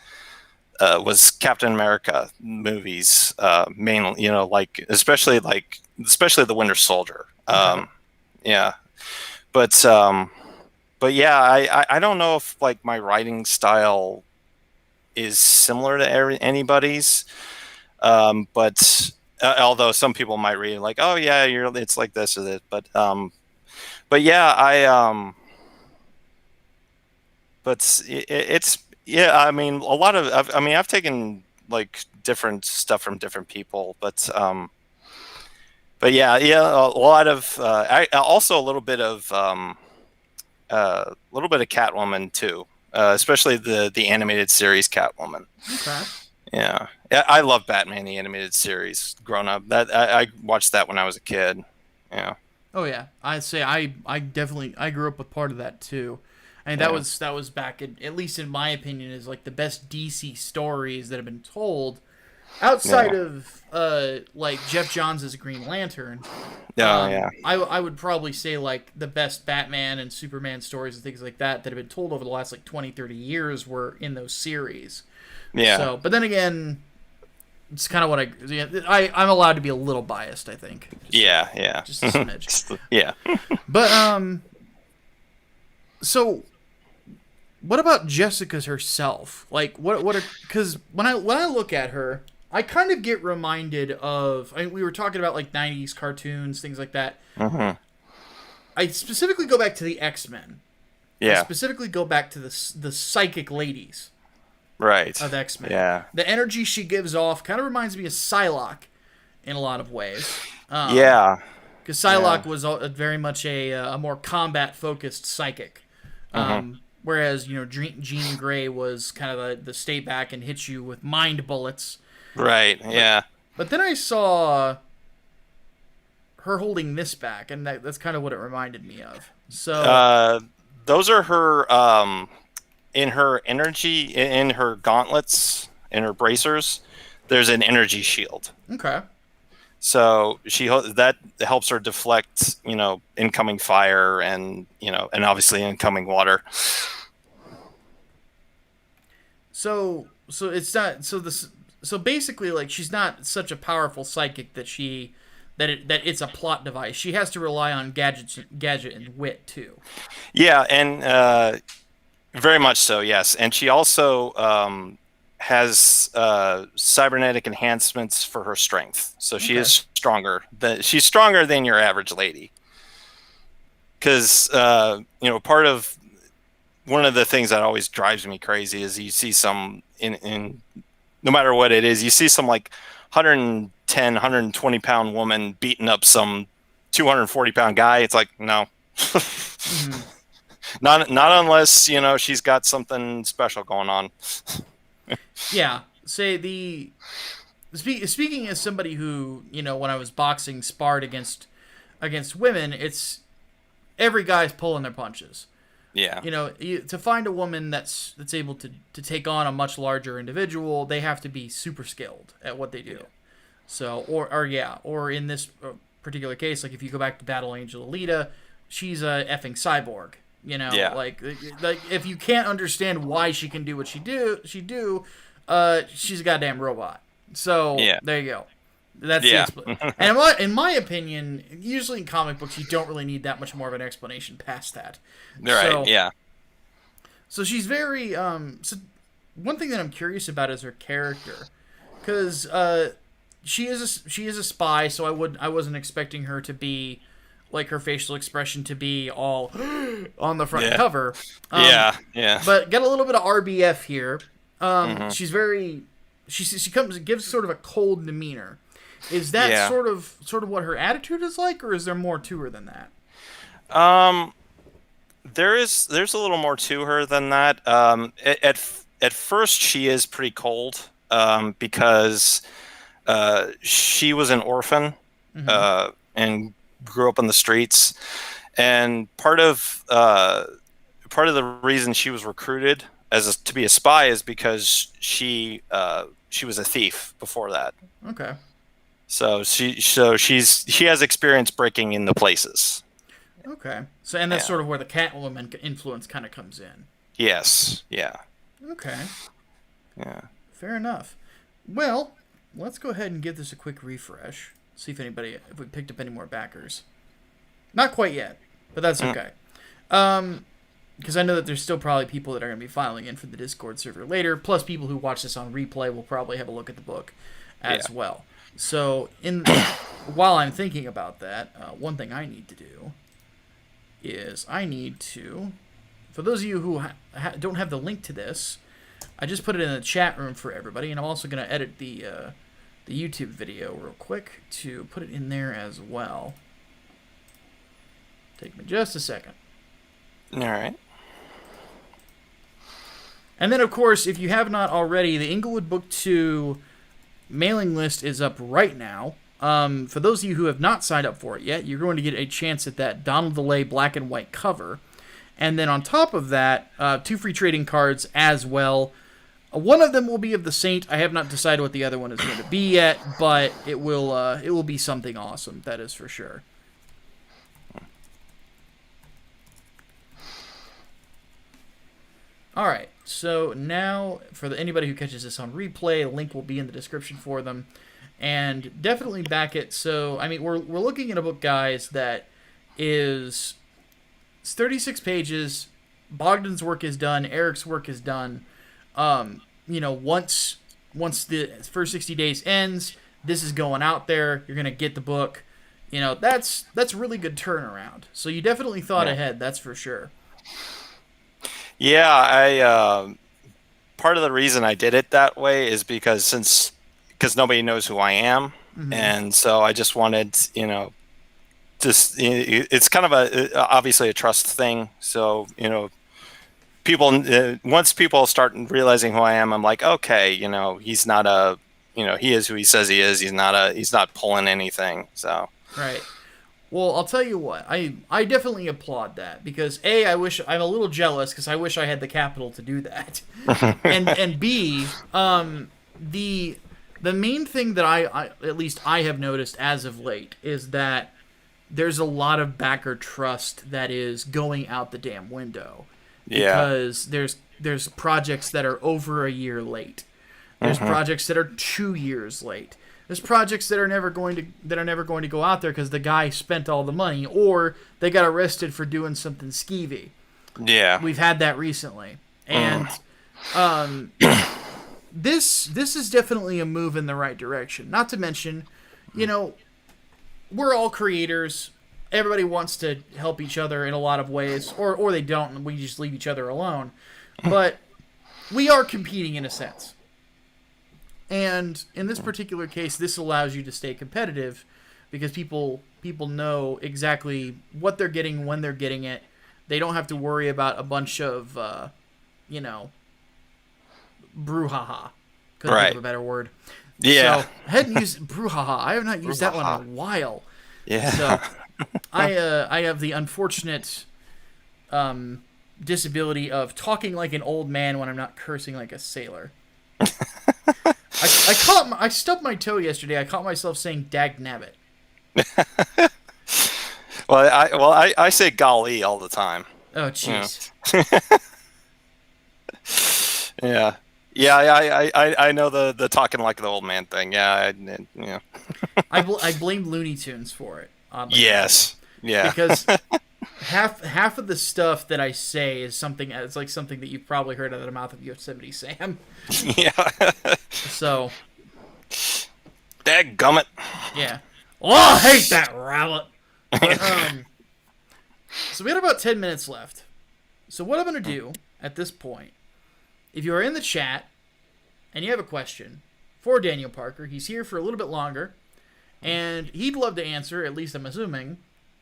was Captain America movies, mainly, like especially the Winter Soldier. Yeah, but yeah, I don't know if like my writing style is similar to anybody's, but although some people might read it like, oh yeah, it's like this or that, but yeah, it's yeah. I mean, I've taken like different stuff from different people, but yeah, a lot of also a little bit of Catwoman too, especially the animated series Catwoman. Okay. Yeah, I love Batman the animated series. Growing up, that I watched that when I was a kid. Yeah. Oh yeah, I'd say I definitely I grew up with part of that too. And that was back in, at least in my opinion, is like the best DC stories that have been told outside of like Jeff Johns' Green Lantern. Yeah. I would probably say like the best Batman and Superman stories and things like that have been told over the last like 20, 30 years were in those series. Yeah. So, but then again, it's kind of what I'm allowed to be a little biased, I think. Just a smidge. Yeah. But so what about Jessica's herself? Like what are, because when I look at her, I kind of get reminded of, we were talking about like 90s cartoons, things like that. Mm-hmm. I specifically go back to the X-Men. Yeah. I specifically go back to the psychic ladies. Right. Of X-Men. Yeah. The energy she gives off kind of reminds me of Psylocke in a lot of ways. Yeah. Because Psylocke was very much a more combat-focused psychic. Whereas, Jean Grey was kind of the stay back and hit you with mind bullets. Right, yeah. But then I saw her holding this back, and that's kind of what it reminded me of. So those are her in her energy, in her gauntlets, in her bracers, there's an energy shield. Okay. So that helps her deflect, incoming fire and obviously incoming water. So it's not so basically, like, she's not such a powerful psychic that it's a plot device. She has to rely on gadget and wit too. Yeah, and very much so, yes. And she also has cybernetic enhancements for her strength, so she is stronger. She's stronger than your average lady. Because part of one of the things that always drives me crazy is you see some in no matter what it is, you see some like 110, 120 pound woman beating up some 240 pound guy. It's like, no. Not unless, she's got something special going on. Yeah. Say speaking as somebody who, when I was boxing, sparred against women, it's every guy's pulling their punches. Yeah. To find a woman that's able to take on a much larger individual, they have to be super skilled at what they do. Yeah. So, or in this particular case, like if you go back to Battle Angel Lida, she's a effing cyborg. Yeah. Like if you can't understand why she can do what she's a goddamn robot. So there you go. That's and in my opinion, usually in comic books, you don't really need that much more of an explanation past that. Right. So she's very so one thing that I'm curious about is her character, because she is a spy. So I wasn't expecting her to be like her facial expression to be all on the front cover. But got a little bit of RBF here. She's very she gives sort of a cold demeanor. Is that sort of what her attitude is like, or is there more to her than that? There's a little more to her than that. At first, she is pretty cold because she was an orphan and grew up on the streets, and part of the reason she was recruited to be a spy is because she was a thief before that. Okay. So she has experience breaking into places. Okay. So and that's sort of where the Catwoman influence kind of comes in. Yes. Yeah. Okay. Yeah. Fair enough. Well, let's go ahead and give this a quick refresh. See if we picked up any more backers. Not quite yet, but that's okay. Because I know that there's still probably people that are going to be filing in for the Discord server later. Plus, people who watch this on replay will probably have a look at the book as well. So, while I'm thinking about that, one thing I need to do is for those of you who don't have the link to this, I just put it in the chat room for everybody, and I'm also going to edit the YouTube video real quick to put it in there as well. Take me just a second. All right. And then, of course, if you have not already, the Englewood Book 2 mailing list is up right now. For those of you who have not signed up for it yet, you're going to get a chance at that Donald DeLay black and white cover. And then on top of that, 2 free trading cards as well. One of them will be of the Saint. I have not decided what the other one is going to be yet, but it will be something awesome, that is for sure. Alright, so now, for anybody who catches this on replay, the link will be in the description for them. And definitely back it. So, I mean, we're looking at a book, guys, that is... It's 36 pages. Bogdan's work is done. Eric's work is done. Once the first 60 days ends, this is going out there. You're going to get the book. That's really good turnaround. So you definitely thought ahead, that's for sure. Yeah, part of the reason I did it that way is because nobody knows who I am, and so I just wanted, it's kind of obviously a trust thing. So people once people start realizing who I am, I'm like, okay, he's not he is who he says he is. He's not pulling anything. So right. Well, I'll tell you what, I definitely applaud that, because I'm a little jealous because I wish I had the capital to do that, and B, the main thing that I at least I have noticed as of late is that there's a lot of backer trust that is going out the damn window, because there's projects that are over a year late, there's projects that are 2 years late. There's projects that are never going to go out there because the guy spent all the money, or they got arrested for doing something skeevy. Yeah, we've had that recently, and this is definitely a move in the right direction. Not to mention, we're all creators. Everybody wants to help each other in a lot of ways, or they don't, and we just leave each other alone. But we are competing in a sense. And in this particular case, this allows you to stay competitive because people know exactly what they're getting when they're getting it. They don't have to worry about a bunch of, brouhaha. Couldn't think of a better word. Yeah. So, I hadn't used brouhaha. I have not used that one in a while. Yeah. So, I have the unfortunate disability of talking like an old man when I'm not cursing like a sailor. I stubbed my toe yesterday. I caught myself saying "dag nabbit." I say golly all the time. Oh jeez. Yeah. Yeah, I know the talking like the old man thing. Yeah, I blame Looney Tunes for it. Yes. Yeah. Because half of the stuff that I say is something that you've probably heard out of the mouth of Yosemite Sam. Yeah. So. Dadgummit. Yeah. Oh, I hate that rabbit. But, so we had about 10 minutes left. So what I'm going to do at this point, if you are in the chat and you have a question for Daniel Parker, he's here for a little bit longer, and he'd love to answer, at least I'm assuming,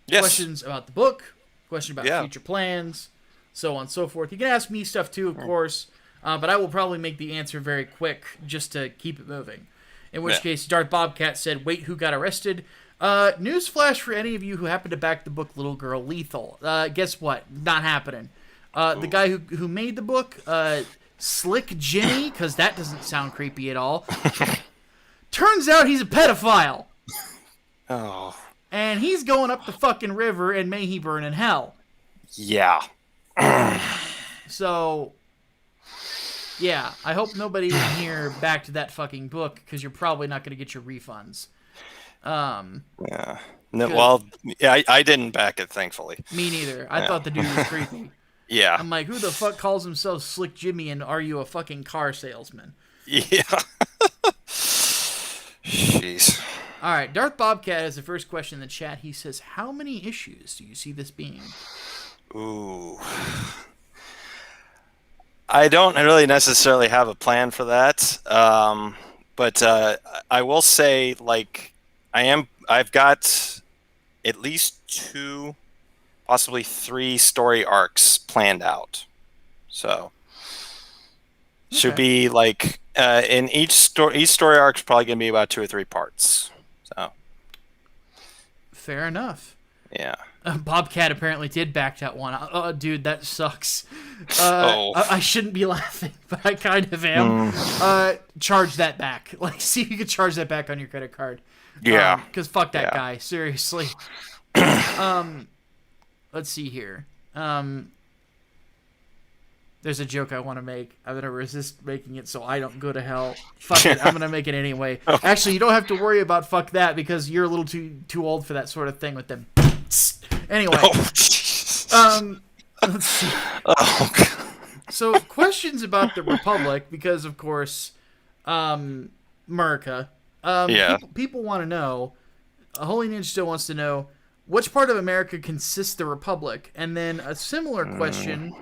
questions about the book, questions about future plans, so on and so forth. You can ask me stuff too, of course, but I will probably make the answer very quick just to keep it moving. In which case, Darth Bobcat said, "Wait, who got arrested?" Newsflash for any of you who happen to back the book Little Girl Lethal. Guess what? Not happening. The guy who made the book, Slick Jimmy, because that doesn't sound creepy at all. Turns out he's a pedophile. Oh. And he's going up the fucking river, and may he burn in hell. Yeah. So, yeah, I hope nobody in here backed that fucking book, because you're probably not going to get your refunds. Yeah. No, well, yeah, I didn't back it, thankfully. Me neither. I thought the dude was creepy. Yeah. I'm like, who the fuck calls himself Slick Jimmy, and are you a fucking car salesman? Yeah. Jeez. All right, Darth Bobcat has the first question in the chat. He says, how many issues do you see this being? Ooh. I don't really necessarily have a plan for that. But I will say, like, I've got at least 2, possibly 3 story arcs planned out. So should be like in each story arc is probably gonna be about 2 or 3 parts. So fair enough. Yeah. Bobcat apparently did back that one. Oh, dude, that sucks. I shouldn't be laughing, but I kind of am. Charge that back. Like, see if you can charge that back on your credit card. Yeah. Because fuck that guy. Seriously. Let's see here. There's a joke I want to make. I'm going to resist making it so I don't go to hell. Fuck it. I'm going to make it anyway. Actually, you don't have to worry about fuck that because you're a little too old for that sort of thing with them. Anyway. Let's see. Oh, God. So, questions about the Republic, because, of course, America. People want to know, Holy Ninja still wants to know, which part of America consists the Republic? And then a similar question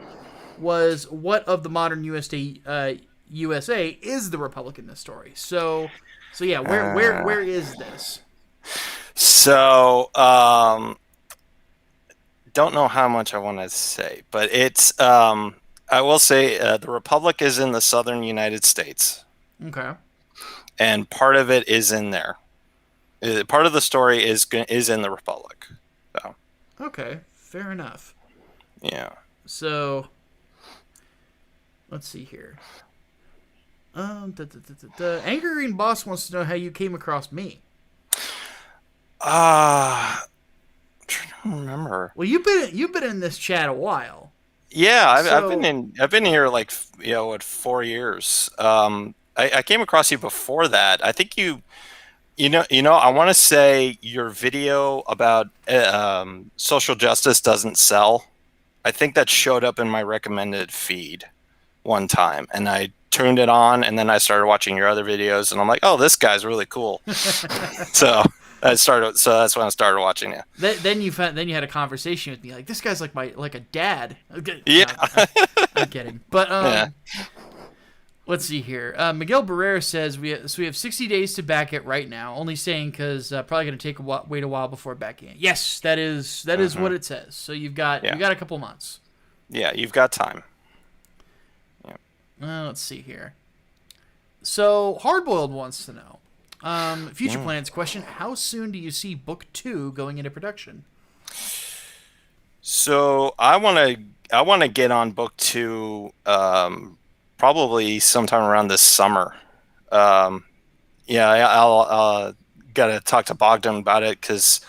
was, what of the modern USA is the Republic in this story? So yeah, where is this? So, don't know how much I want to say, but it's, I will say the Republic is in the southern United States. Okay. And part of it is in there. Part of the story is in the Republic. So. Okay, fair enough. Yeah. So, let's see here. The Angry Green Boss wants to know how you came across me. I'm trying to remember. Well, you've been in this chat a while. Yeah, I've been here like 4 years. I came across you before that. I think you know I want to say your video about social justice doesn't sell. I think that showed up in my recommended feed one time, and I turned it on, and then I started watching your other videos, and I'm like, oh, this guy's really cool. So that's when I started watching it. Then you had a conversation with me, like, this guy's like a dad. Yeah. I'm kidding. But let's see here. Miguel Barrera says we have 60 days to back it right now. Only saying because probably going to wait a while before backing it. Yes, that is what it says. So you've got a couple months. Yeah, you've got time. Yeah. Let's see here. So Hardboiled wants to know. Future plans question: how soon do you see book 2 going into production? So I want to get on book 2 probably sometime around this summer. I'll gotta talk to Bogdan about it because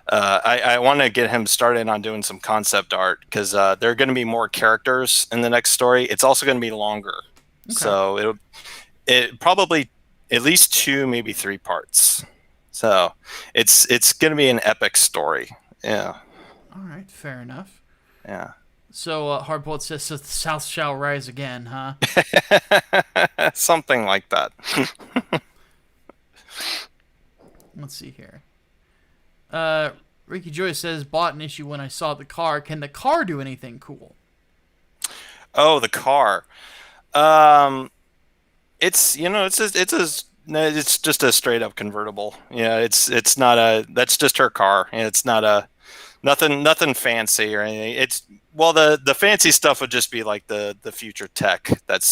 I want to get him started on doing some concept art because there are going to be more characters in the next story. It's also going to be longer, so it probably at least 2, maybe 3 parts. So it's going to be an epic story. Yeah. All right, fair enough. Yeah. So Hardboiled says, so the South shall rise again, huh? Something like that. Let's see here. Ricky Joy says, bought an issue when I saw the car. Can the car do anything cool? Oh, the car. It's just a straight up convertible. Yeah, it's not that's just her car. It's not nothing fancy or anything. The fancy stuff would just be like the future tech that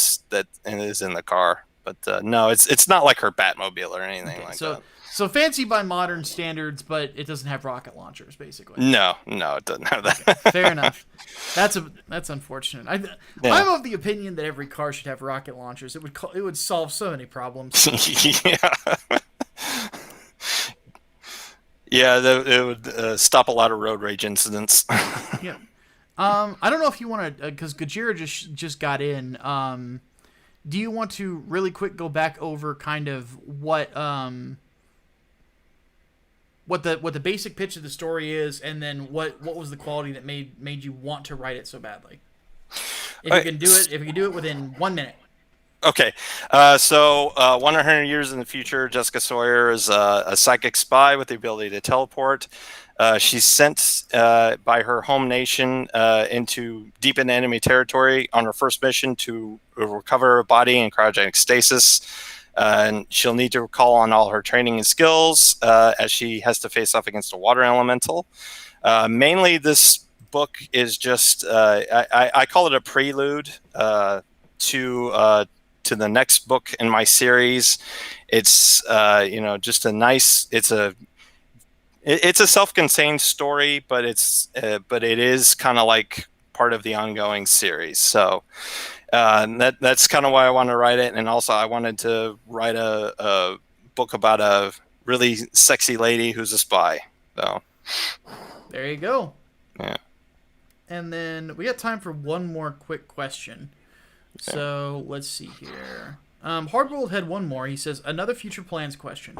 is in the car. But no, it's not like her Batmobile or anything Okay, like so that. so fancy by modern standards, but it doesn't have rocket launchers, basically. No, it doesn't have that. Okay, fair enough. That's unfortunate. I'm of the opinion that every car should have rocket launchers. It would solve so many problems. Yeah. Yeah, it would stop a lot of road rage incidents. Yeah. I don't know if you want to, because Gajira just got in. Do you want to really quick go back over kind of what the basic pitch of the story is, and then what was the quality that made you want to write it so badly? If you can do it within 1 minute. Okay, so 100 years in the future, Jessica Sawyer is a psychic spy with the ability to teleport. She's sent by her home nation into deep in enemy territory on her first mission to recover her body in cryogenic stasis. And she'll need to recall on all her training and skills as she has to face off against a water elemental. Mainly, this book is just I call it a prelude to the next book in my series. It's just a nice. It's a self-contained story, but it is kind of like part of the ongoing series. So that's kind of why I want to write it, and also I wanted to write a book about a really sexy lady who's a spy. So there you go. Yeah. And then we got time for one more quick question. Okay. So let's see here. Hardworld had one more. He says, another future plans question.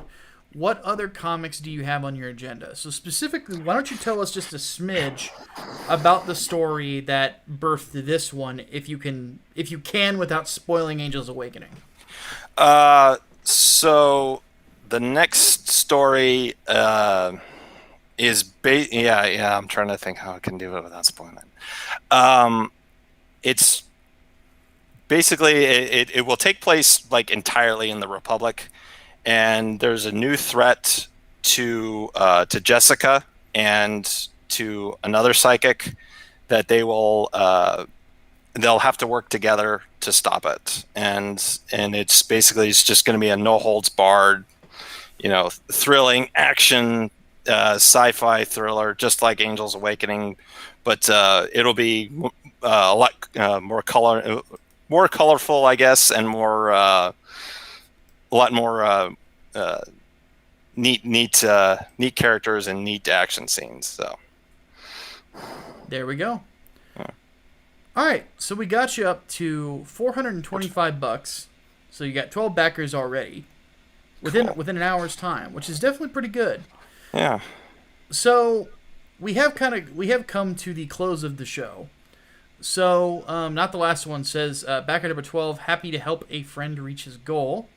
What other comics do you have on your agenda? So specifically, why don't you tell us just a smidge about the story that birthed this one, if you can without spoiling Angel's Awakening. So the next story is I'm trying to think how I can do it without spoiling it. It's basically it will take place like entirely in the Republic. And there's a new threat to Jessica and to another psychic that they'll have to work together to stop it. And it's just going to be a no holds barred, thrilling action sci-fi thriller, just like Angel's Awakening, but it'll be a lot more colorful, I guess, and a lot more neat characters and neat action scenes. So there we go. Yeah. All right, so we got you up to $425. So you got 12 backers already within an hour's time, which is definitely pretty good. Yeah. So we have come to the close of the show. So not the last one says backer number 12, happy to help a friend reach his goal.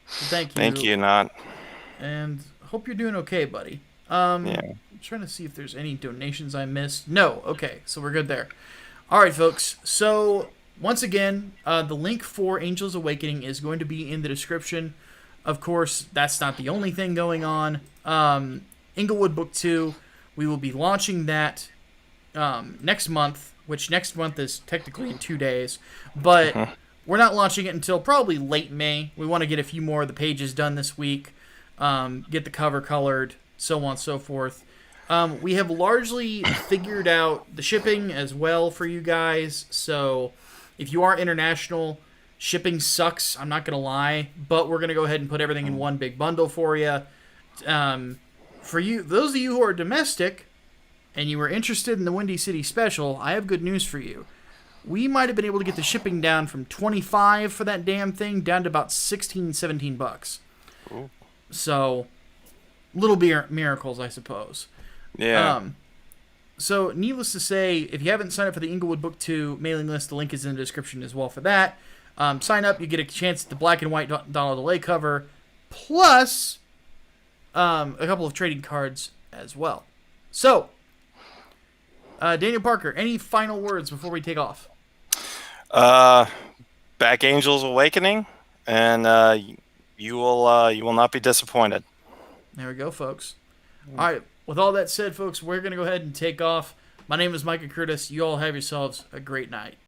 So thank you. Thank you, Not. And hope you're doing okay, buddy. Yeah. I'm trying to see if there's any donations I missed. No. Okay, so we're good there. All right, folks. So once again, the link for Angel's Awakening is going to be in the description. Of course, that's not the only thing going on. Englewood Book 2, we will be launching that next month, which next month is technically in 2 days. But we're not launching it until probably late May. We want to get a few more of the pages done this week, get the cover colored, so on and so forth. We have largely figured out the shipping as well for you guys. So if you are international, shipping sucks, I'm not going to lie. But we're going to go ahead and put everything in one big bundle for you. For you, those of you who are domestic and you were interested in the Windy City special, I have good news for you. We might have been able to get the shipping down from $25 for that damn thing down to about $16-17. Ooh. So, little miracles, I suppose. Yeah. So, needless to say, if you haven't signed up for the Englewood Book 2 mailing list, the link is in the description as well for that. Sign up, you get a chance at the black and white Donald Delay cover, plus a couple of trading cards as well. So, Daniel Parker, any final words before we take off? Back Angel's Awakening, and you will not be disappointed. There we go, folks. All right, with all that said, folks, we're going to go ahead and take off. My name is Micah Curtis. You all have yourselves a great night.